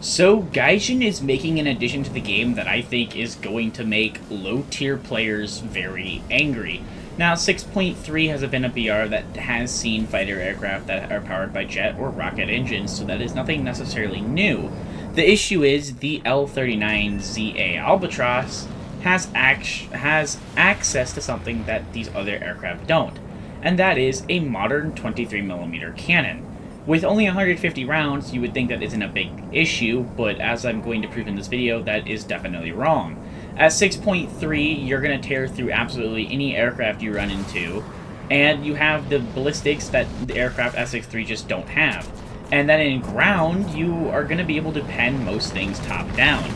So, Gaijin is making an addition to the game that I think is going to make low-tier players very angry. Now, 6.3 has been a BR that has seen fighter aircraft that are powered by jet or rocket engines, so that is nothing necessarily new. The issue is the L-39ZA Albatross has access to something that these other aircraft don't, and that is a modern 23mm cannon. With only 150 rounds, you would think that isn't a big issue, but as I'm going to prove in this video, that is definitely wrong. At 6.3, you're going to tear through absolutely any aircraft you run into, and you have the ballistics that the aircraft at 6.3 just don't have. And then in ground, you are going to be able to pen most things top down.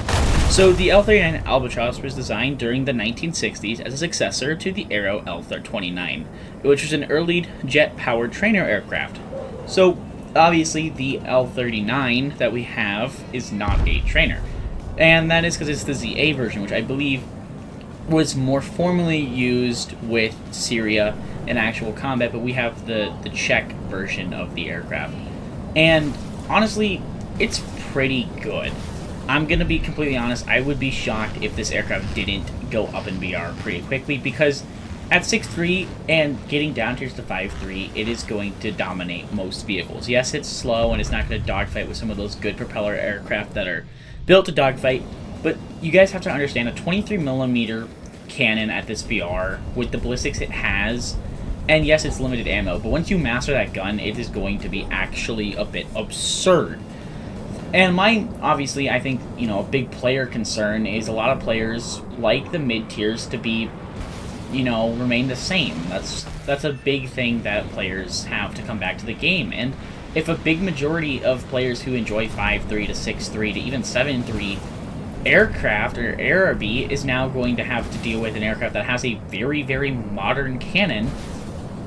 So the L-39 Albatross was designed during the 1960s as a successor to the Aero L-29, which was an early jet-powered trainer aircraft. So obviously, the L-39 that we have is not a trainer. And that is because it's the ZA version, which I believe was more formally used with Syria in actual combat, but we have the Czech version of the aircraft. And honestly, it's pretty good. I'm going to be completely honest, I would be shocked if this aircraft didn't go up in BR pretty quickly, because at 6.3 and getting down tiers to 5.3, it is going to dominate most vehicles. Yes, it's slow and it's not going to dogfight with some of those good propeller aircraft that are built to dogfight, but you guys have to understand a 23mm cannon at this BR with the ballistics it has, and yes, it's limited ammo, but once you master that gun, it is going to be actually a bit absurd. And obviously, I think, a big player concern is a lot of players like the mid tiers to be remain the same. That's a big thing that players have to come back to the game. And if a big majority of players who enjoy 5.3 to 6.3 to even 7.3 aircraft or ARB is now going to have to deal with an aircraft that has a very, very modern cannon,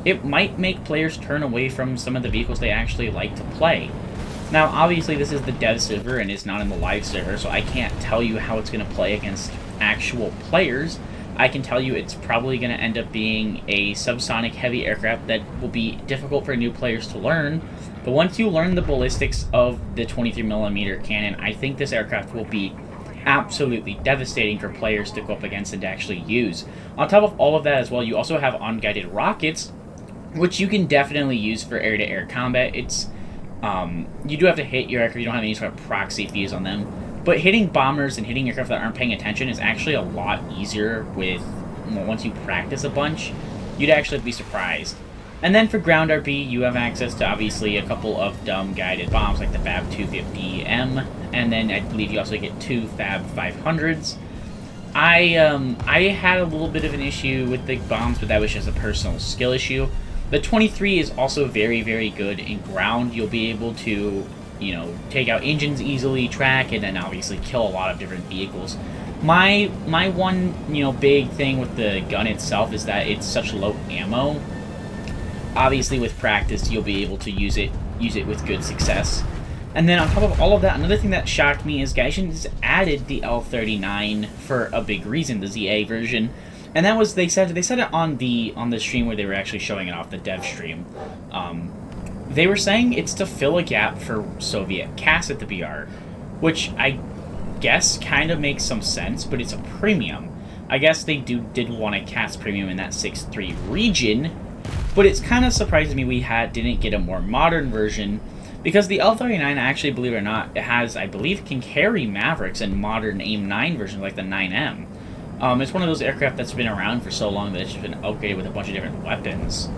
it might make players turn away from some of the vehicles they actually like to play. Now, obviously, this is the dev server and it's not in the live server, so I can't tell you how it's going to play against actual players. I can tell you it's probably going to end up being a subsonic heavy aircraft that will be difficult for new players to learn, but once you learn the ballistics of the 23mm cannon, I think this aircraft will be absolutely devastating for players to go up against and to actually use. On top of all of that as well, you also have unguided rockets, which you can definitely use for air-to-air combat. It's you do have to hit your aircraft, you don't have any sort of proxy fuse on them, but hitting bombers and hitting aircraft that aren't paying attention is actually a lot easier once you practice a bunch. You'd actually be surprised. And then for ground RP, you have access to obviously a couple of dumb guided bombs like the Fab 250M, and then I believe you also get 2 Fab 500s. I had a little bit of an issue with the bombs, but that was just a personal skill issue. The 23 is also very, very good in ground. You'll be able to, take out engines easily, track, and then obviously kill a lot of different vehicles. My one, big thing with the gun itself is that it's such low ammo. Obviously, with practice, you'll be able to use it with good success. And then on top of all of that, another thing that shocked me is Gaijin has added the L-39 for a big reason, the ZA version. And that was, they said it on the stream where they were actually showing it off, the dev stream. They were saying it's to fill a gap for Soviet CAS at the BR, which I guess kind of makes some sense, but it's a premium. I guess they did want a CAS premium in that 6.3 region, but it's kind of surprising me we didn't get a more modern version, because the L-39 actually, believe it or not, it has, I believe, can carry Mavericks and modern AIM-9 versions like the 9M. It's one of those aircraft that's been around for so long that it's just been upgraded with a bunch of different weapons.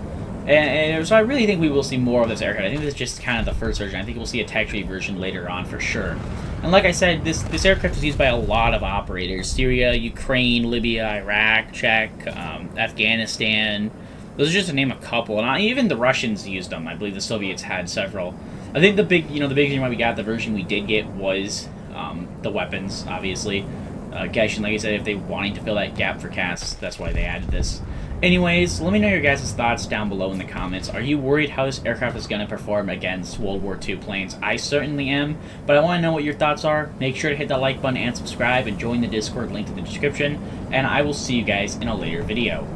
And so I really think we will see more of this aircraft. I think this is just kind of the first version. I think we'll see a tech tree version later on for sure. And like I said, this aircraft is used by a lot of operators. Syria, Ukraine, Libya, Iraq, Czech, Afghanistan. Those are just to name a couple. And even the Russians used them. I believe the Soviets had several. I think the big reason why we got the version we did get was the weapons, obviously. Gaijin, like I said, if they wanting to fill that gap for CAS, that's why they added this. Anyways, let me know your guys' thoughts down below in the comments. Are you worried how this aircraft is going to perform against World War II planes? I certainly am, but I want to know what your thoughts are. Make sure to hit that like button and subscribe and join the Discord link in the description, and I will see you guys in a later video.